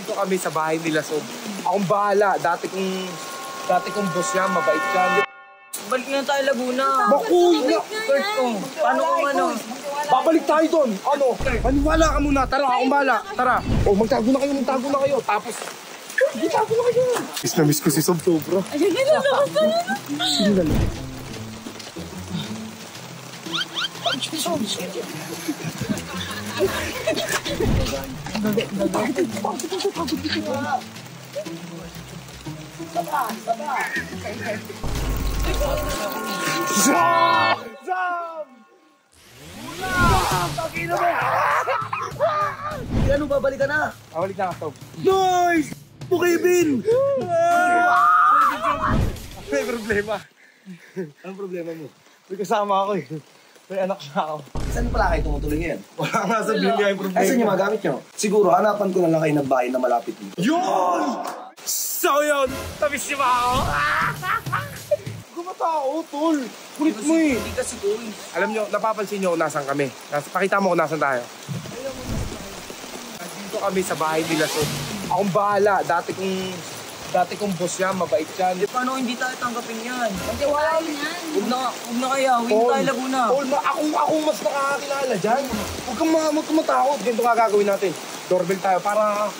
Dito kami sa bahay nila, Sob. Akong bahala. Dati kong boss yan, mabait yan. Balik na tayo Laguna. Bakuy na! Kurt, paano kung ano? Babalik tayo doon! Ano? Maniwala ka muna. Tara, akong bahala. Tara. O, magtago na kayo. Tapos, magtago na kayo. Miss ko si Sob, sobra. Ayun na lang. Sino na lang? Ano, babalik ka na? Balik na, Sob. Nice! Kevin! May problema. Anong problema mo? May kasama ako eh. May anak na ako. Saan pala kayo tumutuloy ngayon? Wala nga sabihin niya yung problema. Ay, saan yung magamit nyo? Siguro, hanapan ko na lang kayo ng bahay na malapit nyo. Yun! So yun! Tamis niyo ba ako? Gumatao, tol. Kulit mo eh. Hindi kasi cool. Alam nyo, napapansin nyo kung nasan kami. Pakita mo kung nasan tayo. Dito kami sa bahay nila, so akong bahala. Dati kong boss yan, mabait yan. Paano hindi tayo tanggapin yan? Wala yan. Huwag na kaya, huwag tayo Laguna. Tol, ako mas nakakakilala dyan. Huwag kang matakot. Ganito nga gagawin natin. Doorbell tayo para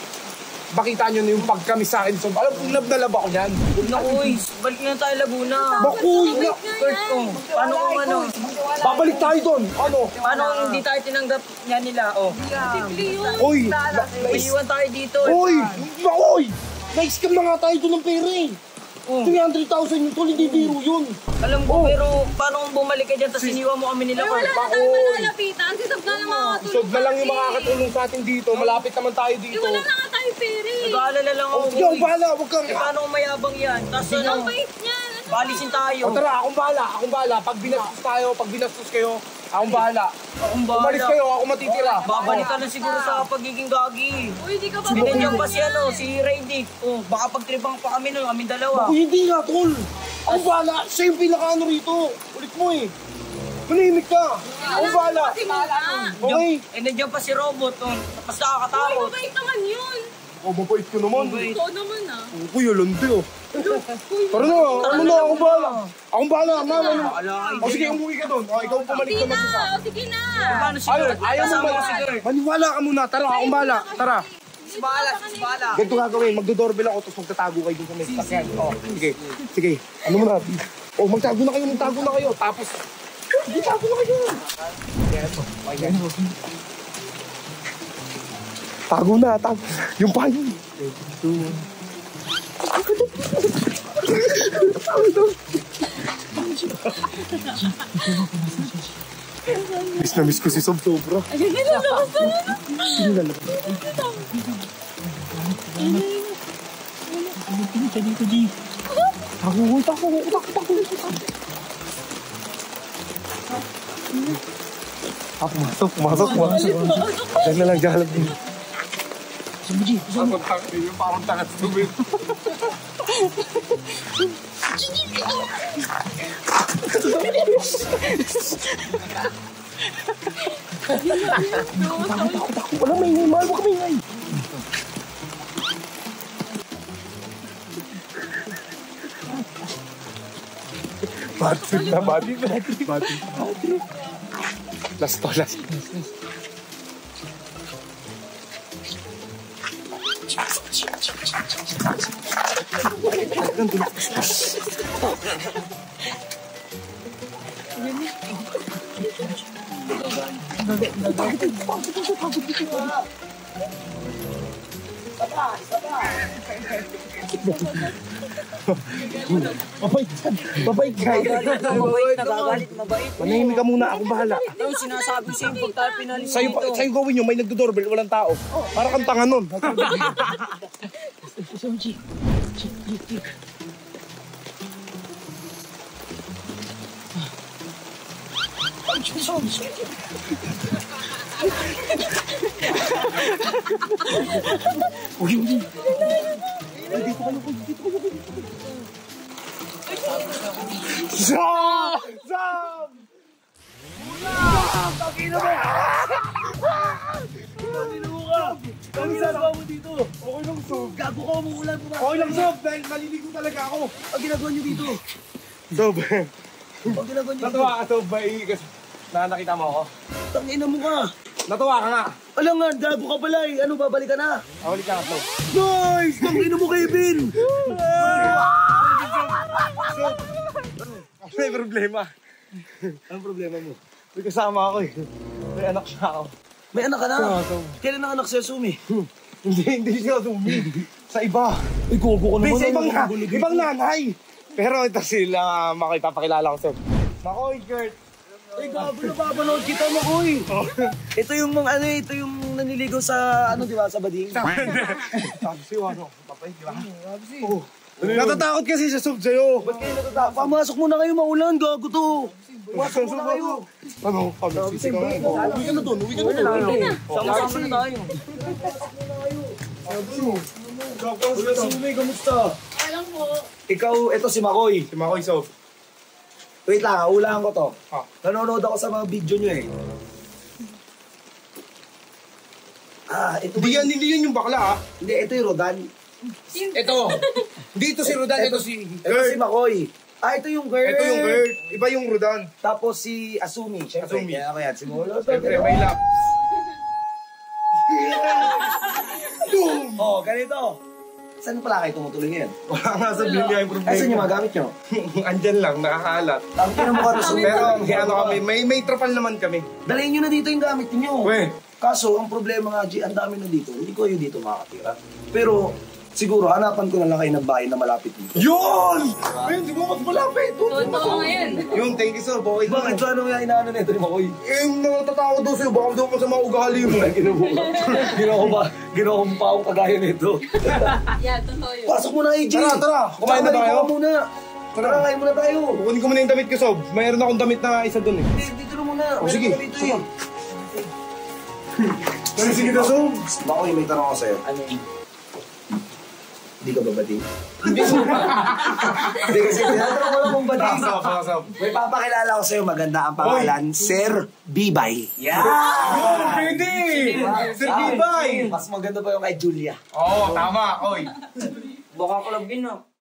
makita nyo na yung pagkami sa akin. So, alam kong lab ako yan. Huwag na kuy, balik na tayo Laguna. Bakuy na! Kurt, paano kung ano? Babalik tayo doon. Ano? Paano kung hindi tayo tinanggap niya nila? Oy! Iiwan tayo dito. Oy! Na-scam na nga tayo doon ng pera eh. 300,000 yun, tol, hindi biro yun. Alam ko, pero paano kung bumalik ka dyan tapos iniwan mo kami nila? Wala na tayo malalapitan. Si Sob na lang makakatulong. Sob na lang yung makakatulong sa atin dito. Malapit naman tayo dito. Wala na nga tayo pera eh. Nag-aalala lang ako. Sige, akong bahala. Huwag kang... Paano kung mayabang yan? Tapos ano? Ang bait niyan. Balisin tayo. O tara, akong bahala. Pag binastos kayo, akong bahala. Umalis kayo, ako matitira. Babalik ka na siguro sa pagiging gagi. Uy, di ka pa Binanyan pa si Raydick. Baka pagtribang pa kami nun, kami dalawa. Ako hindi nga, tol. Akong bahala. Siya yung pinaka-ano rito. Ulit mo eh. Manahimik ka. Akong bahala. Okay. Nandiyan pa si Robot. Tapos Uy, nakakatakot. mabait naman yun. O, mabait ko naman. Ikaw naman ah. Kuya, landi oh. Tara na, akong bahala. Mama. O sige, umuwi ka doon. O, ikaw pumalik Sige naman na, sa... sige na. Paano si Ayaw mo ba? Maniwala ka muna. Tara, akong bahala. Tara. Bala. Ganito gagawin. Magdodoorbell ako tapos magtatago kayo dun sa may sasakyan. O, sige. Ano mo na? O, magtago na kayo. Tapos, magtago na kayo. Tago na. Yung payo. Miss ko si Sob, sobra. Ayun na lang. Sino na lang? Pumasok. Diyan na lang, jahalap din. Parang tangat tubig. Wala may ingay, mahal. Huwag kami ingay. Bati. Last. Mabait ka. Nagagalit, mabait. Manahimik ka muna, ako bahala. Ano sinasabi sa'yo pag tayo pinalis Sa'yo gawin nyo, may nagdo-doorbell, walang tao. Para kang tanga nun. Sam! Mula! Takina mo! Ano ginagawa mo dito? Okay lang, Sob. Gago ka, umuulan. Okay lang, Sob. Dahil maliligo talaga ako. Ang ginagawa niyo dito? Sob, Ang ginagawa niyo dito? natuwa ka, Sob. Kasi nakita mo ako. Tangina mo ka. Natuwa ka nga. Alam nga, gago ka pala eh. Ano, babalik ka na? Awalik ka nga, Sob. Nice! Tangina mo, Kevin! May problema. Anong problema mo? May kasama ako eh. May anak siya ako. May anak ka na? Oo, Sob. Kailan ang anak siya, Sumi? Hindi siya sumi. Sa iba. Ay, gogo ka May naman. sa ibang nanay. Pero ito sila, Makoy, papakilala ko, Sob. Makoy, Kurt. Ay, gago na papanood kita, Makoy. Ito yung mga ano, ito yung naniligaw sa, ano, di ba, sa bading? Sabi siya, ano, papay, di ba? Oo. Natatakot kasi siya, Sob, sa'yo. Ba't kayo natatakot? Pamasok muna kayo, maulan, gago to. Pumasok muna kayo. Ano, pag-sisi ka nga. Uwi ka na doon, uwi ka na doon. Sama-sama na tayo. Kuya Sumi, kamusta? Alam po. Ikaw, ito si Makoy. Si Makoy, Sob. Wait lang, uulahan ko to. Ah. Nanonood ako sa mga video nyo eh. Ito Hindi yan yung bakla, ah. Hindi, ito yung Rodan. Ito. Dito si Rodan, ito si Ito si Makoy. Ito yung girl. Ito yung Kurt. Iba yung Rodan. Tapos si Asumi. Siyempre, Asumi. kaya ako yan. Simulo. Siyempre, may lap. Oh, ganito. Saan pala kayo tumutuloy ngayon? Wala nga sa Biblia yung problema. Ay, saan yung mga gamit nyo? Andyan lang, nakakalat. Ang ina mo ka Pero, ano kami, may trapal naman kami. Dalhin nyo na dito yung gamit niyo. We. Kaso, ang problema nga, G, ang dami na dito. Hindi ko yung dito makakatira. Pero, siguro, hanapan ko na lang kayo ng bahay na malapit dito. Yun! Ayun, di mo mas malapit. Totoo ngayon. Yun, thank you, sir. Okay Bakit sa ano nga inaano nito ni Makoy? Eh, natatakot daw sa'yo. Baka daw mo sa mga ugali mo. Ginawa mo pa akong kagaya nito. Yeah, totoo yun. Pasok mo na, AJ. Tara. Kumain na ba kayo? Muna. Tara, kain muna tayo. Kukunin ko muna yung damit ko, Sob. Mayroon akong damit na isa dun eh. Hindi, dito na muna. O, sige. Meron pa dito eh. Sige na, Sob. Makoy, may tanong ako sa'yo. Ano yun? Hindi ka ba bading? Hindi kasi tinatanong ko lang kung bading. Sob. May papakilala ko sa'yo, maganda ang pangalan, Sir Bibay. Yeah! Pwede! Sir Bibay! Mas maganda pa yung kay Julia. Oo, tama. Oy. Baka kulabin, no?